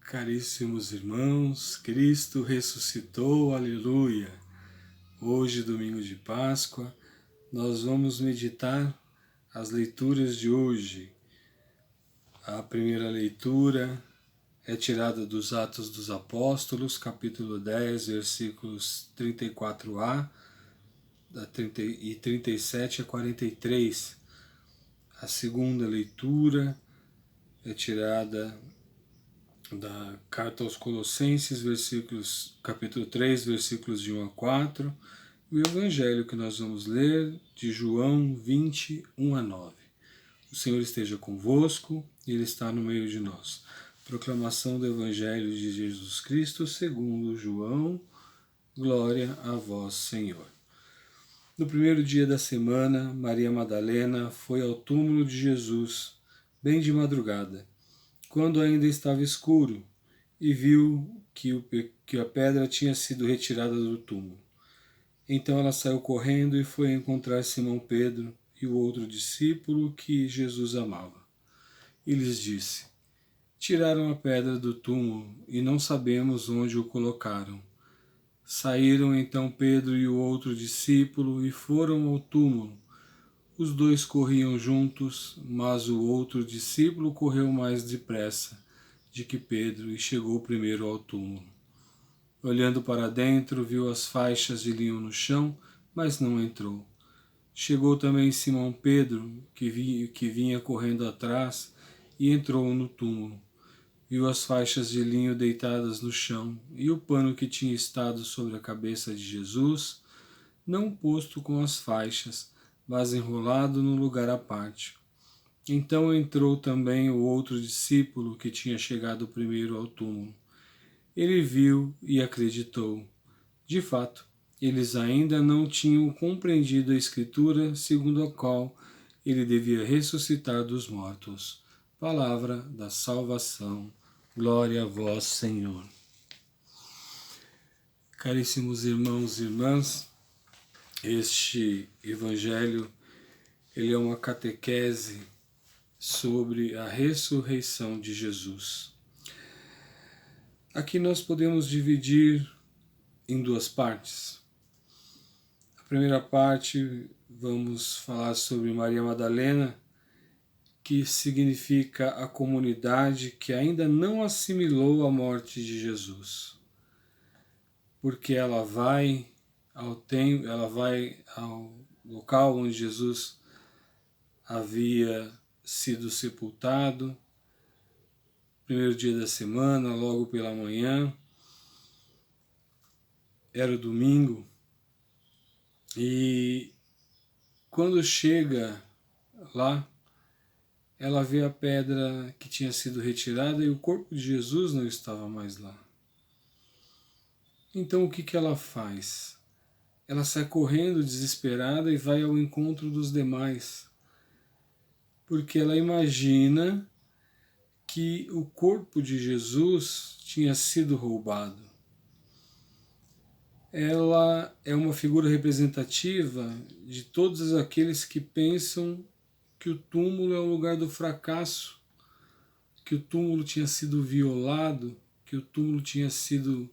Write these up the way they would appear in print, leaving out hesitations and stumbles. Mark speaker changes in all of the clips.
Speaker 1: Caríssimos irmãos, Cristo ressuscitou, aleluia! Hoje, domingo de Páscoa, nós vamos meditar as leituras de hoje. A primeira leitura é tirada dos Atos dos Apóstolos, capítulo 10, versículos 34a e 37 a 43. A segunda leitura é tirada da Carta aos Colossenses, capítulo 3, versículos de 1 a 4, e o Evangelho que nós vamos ler de João 20, 1 a 9. O Senhor esteja convosco, e Ele está no meio de nós. Proclamação do Evangelho de Jesus Cristo segundo João. Glória a vós, Senhor. No primeiro dia da semana, Maria Madalena foi ao túmulo de Jesus, bem de madrugada, quando ainda estava escuro, e viu que a pedra tinha sido retirada do túmulo. Então ela saiu correndo e foi encontrar Simão Pedro e o outro discípulo que Jesus amava. E lhes disse: Tiraram a pedra do túmulo e não sabemos onde o colocaram. Saíram então Pedro e o outro discípulo e foram ao túmulo. Os dois corriam juntos, mas o outro discípulo correu mais depressa de que Pedro e chegou primeiro ao túmulo. Olhando para dentro, viu as faixas de linho no chão, mas não entrou. Chegou também Simão Pedro, que vinha correndo atrás, e entrou no túmulo. Viu as faixas de linho deitadas no chão e o pano que tinha estado sobre a cabeça de Jesus, não posto com as faixas, mas enrolado num lugar à parte. Então entrou também o outro discípulo que tinha chegado primeiro ao túmulo. Ele viu e acreditou. De fato, eles ainda não tinham compreendido a Escritura segundo a qual ele devia ressuscitar dos mortos. Palavra da salvação. Glória a vós, Senhor. Caríssimos irmãos e irmãs, este Evangelho ele é uma catequese sobre a ressurreição de Jesus. Aqui nós podemos dividir em duas partes. A primeira parte vamos falar sobre Maria Madalena, que significa a comunidade que ainda não assimilou a morte de Jesus. Porque ela vai ao local onde Jesus havia sido sepultado, primeiro dia da semana, logo pela manhã, era o domingo, e quando chega lá, ela vê a pedra que tinha sido retirada e o corpo de Jesus não estava mais lá. Então o que ela faz? Ela sai correndo desesperada e vai ao encontro dos demais, porque ela imagina que o corpo de Jesus tinha sido roubado. Ela é uma figura representativa de todos aqueles que pensam que o túmulo é o lugar do fracasso, que o túmulo tinha sido violado, que o túmulo tinha sido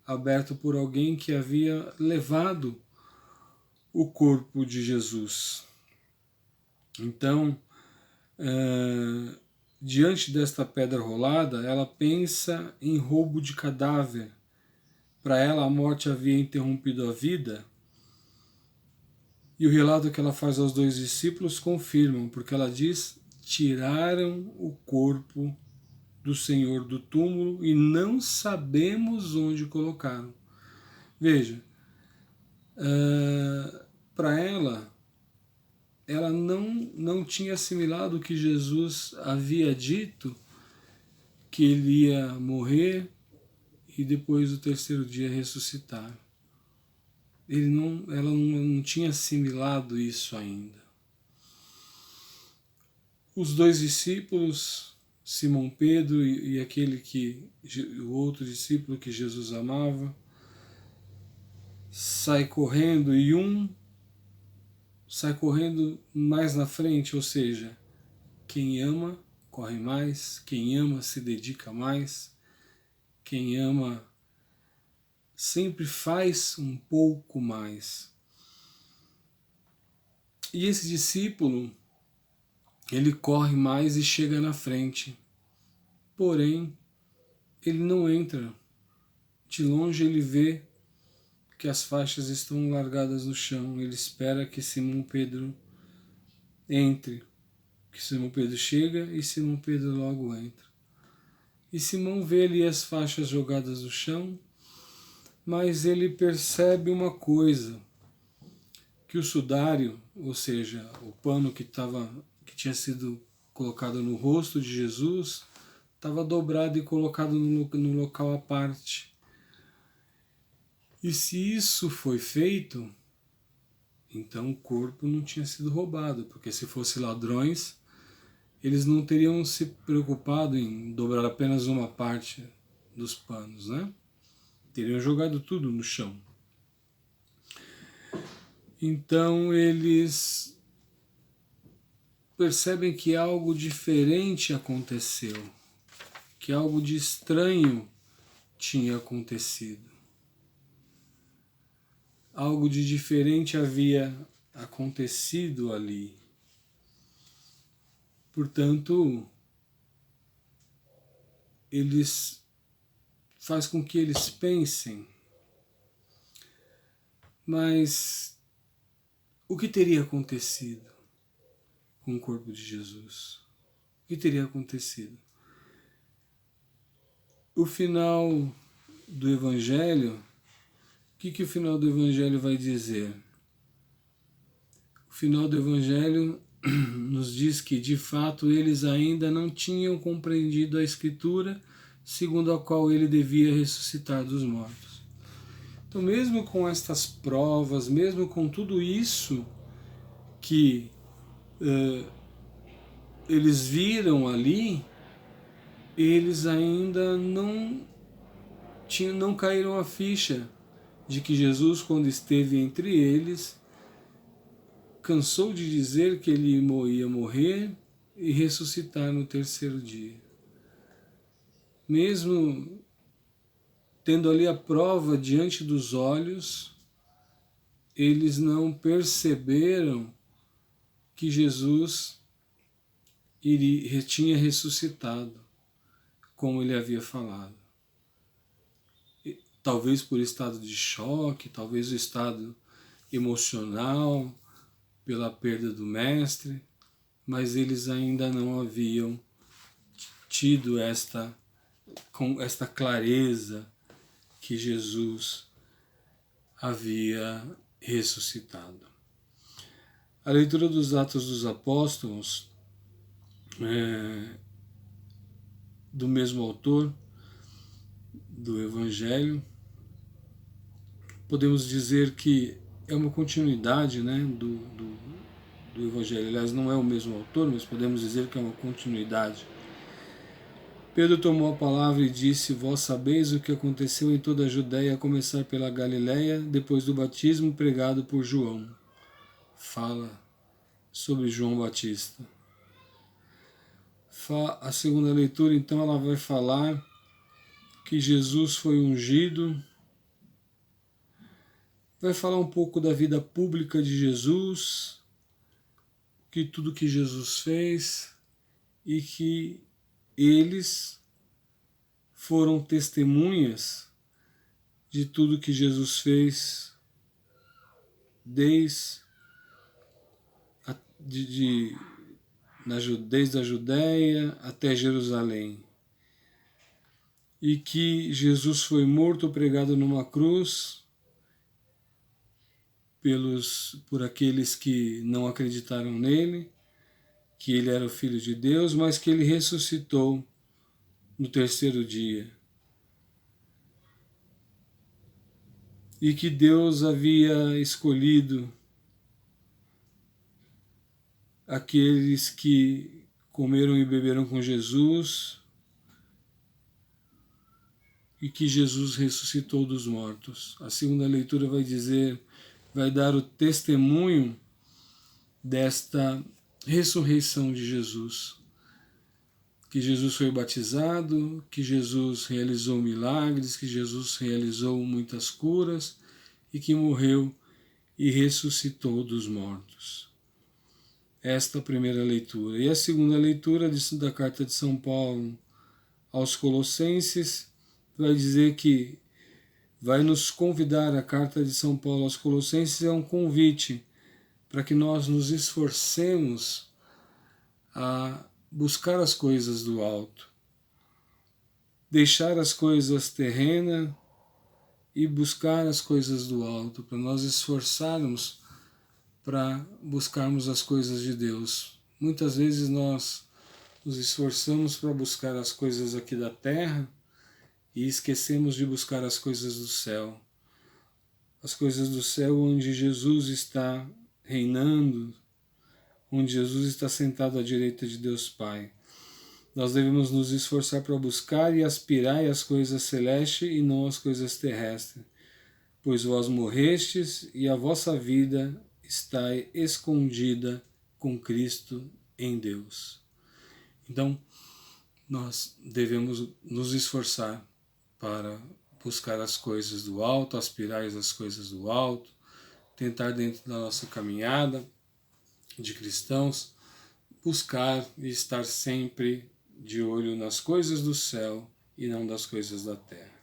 Speaker 1: aberto por alguém que havia levado o corpo de Jesus. Então, diante desta pedra rolada, ela pensa em roubo de cadáver. Para ela, a morte havia interrompido a vida. E o relato que ela faz aos dois discípulos confirmam, porque ela diz: tiraram o corpo do Senhor do túmulo e não sabemos onde colocaram. Veja, para ela não tinha assimilado o que Jesus havia dito, que ele ia morrer e depois do terceiro dia ressuscitar. Ela não tinha assimilado isso ainda. Os dois discípulos, Simão Pedro e o outro discípulo que Jesus amava, sai correndo e um sai correndo mais na frente, ou seja, quem ama corre mais, quem ama se dedica mais, Quem ama sempre faz um pouco mais. E esse discípulo, ele corre mais e chega na frente. Porém, ele não entra. De longe ele vê que as faixas estão largadas no chão. Ele espera que Simão Pedro entre. Que Simão Pedro chega e Simão Pedro logo entra. E Simão vê ali as faixas jogadas no chão, mas ele percebe uma coisa, que o sudário, ou seja, o pano que tinha sido colocado no rosto de Jesus, estava dobrado e colocado no local à parte. E se isso foi feito, então o corpo não tinha sido roubado, porque se fossem ladrões, eles não teriam se preocupado em dobrar apenas uma parte dos panos, né? Teriam jogado tudo no chão. Então eles percebem que algo diferente aconteceu, que algo de estranho tinha acontecido. Algo de diferente havia acontecido ali. Portanto, faz com que eles pensem, mas o que teria acontecido com o corpo de Jesus? O que teria acontecido? O final do Evangelho, o que o final do Evangelho vai dizer? O final do Evangelho nos diz que, de fato, eles ainda não tinham compreendido a Escritura segundo a qual ele devia ressuscitar dos mortos. Então, mesmo com estas provas, mesmo com tudo isso que eles viram ali, eles ainda não caíram a ficha de que Jesus, quando esteve entre eles, cansou de dizer que ele ia morrer e ressuscitar no terceiro dia. Mesmo tendo ali a prova diante dos olhos, eles não perceberam que Jesus tinha ressuscitado, como ele havia falado. Talvez por estado de choque, talvez o estado emocional, pela perda do mestre, mas eles ainda não haviam tido esta clareza que Jesus havia ressuscitado. A leitura dos Atos dos Apóstolos, do mesmo autor do Evangelho, podemos dizer que é uma continuidade, né, do Evangelho. Aliás, não é o mesmo autor, mas podemos dizer que é uma continuidade. Pedro tomou a palavra e disse: Vós sabeis o que aconteceu em toda a Judéia, a começar pela Galiléia, depois do batismo pregado por João. Fala sobre João Batista. A segunda leitura, então, ela vai falar que Jesus foi ungido, vai falar um pouco da vida pública de Jesus, que tudo que Jesus fez, e que eles foram testemunhas de tudo que Jesus fez desde a Judéia até Jerusalém. E que Jesus foi morto, pregado numa cruz, por aqueles que não acreditaram nele, que ele era o Filho de Deus, mas que ele ressuscitou no terceiro dia. E que Deus havia escolhido aqueles que comeram e beberam com Jesus, e que Jesus ressuscitou dos mortos. A segunda leitura vai dar o testemunho desta ressurreição de Jesus, que Jesus foi batizado, que Jesus realizou milagres, que Jesus realizou muitas curas e que morreu e ressuscitou dos mortos. Esta é a primeira leitura. E a segunda leitura da carta de São Paulo aos Colossenses vai dizer que vai nos convidar, a carta de São Paulo aos Colossenses é um convite para que nós nos esforcemos a buscar as coisas do alto, deixar as coisas terrenas e buscar as coisas do alto, para nós esforçarmos para buscarmos as coisas de Deus. Muitas vezes nós nos esforçamos para buscar as coisas aqui da terra e esquecemos de buscar as coisas do céu. As coisas do céu onde Jesus está reinando, onde Jesus está sentado à direita de Deus Pai. Nós devemos nos esforçar para buscar e aspirar às coisas celestes e não às coisas terrestres, pois vós morrestes e a vossa vida está escondida com Cristo em Deus. Então, nós devemos nos esforçar para buscar as coisas do alto, aspirar às coisas do alto, tentar dentro da nossa caminhada de cristãos, buscar e estar sempre de olho nas coisas do céu e não das coisas da terra.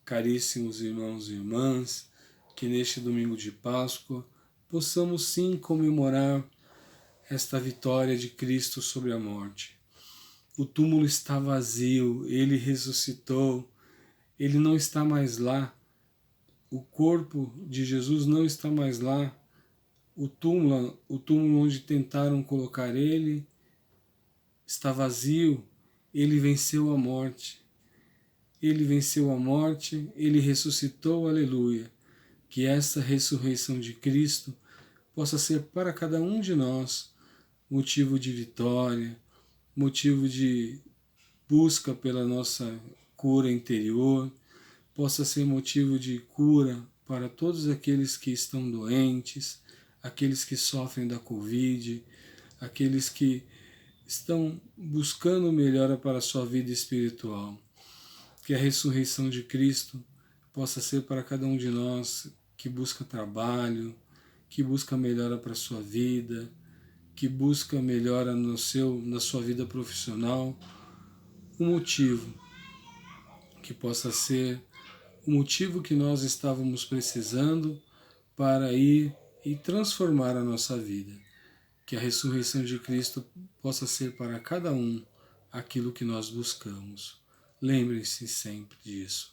Speaker 1: Caríssimos irmãos e irmãs, que neste domingo de Páscoa possamos sim comemorar esta vitória de Cristo sobre a morte. O túmulo está vazio, ele ressuscitou, ele não está mais lá, o corpo de Jesus não está mais lá, o túmulo onde tentaram colocar ele está vazio, ele venceu a morte. Ele venceu a morte, ele ressuscitou, aleluia. Que essa ressurreição de Cristo possa ser para cada um de nós motivo de vitória, motivo de busca pela nossa cura interior, possa ser motivo de cura para todos aqueles que estão doentes, aqueles que sofrem da Covid, aqueles que estão buscando melhora para a sua vida espiritual. Que a ressurreição de Cristo possa ser para cada um de nós que busca trabalho, que busca melhora para a sua vida, que busca melhora na sua vida profissional, um motivo que possa ser o motivo que nós estávamos precisando para ir e transformar a nossa vida. Que a ressurreição de Cristo possa ser para cada um aquilo que nós buscamos. Lembrem-se sempre disso.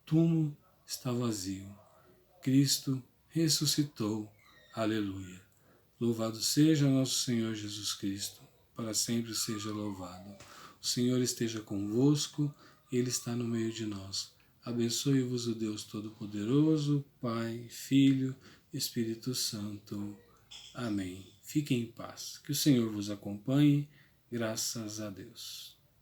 Speaker 1: O túmulo está vazio. Cristo ressuscitou. Aleluia. Louvado seja nosso Senhor Jesus Cristo. Para sempre seja louvado. O Senhor esteja convosco. Ele está no meio de nós. Abençoe-vos o Deus Todo-Poderoso, Pai, Filho, Espírito Santo. Amém. Fiquem em paz. Que o Senhor vos acompanhe. Graças a Deus.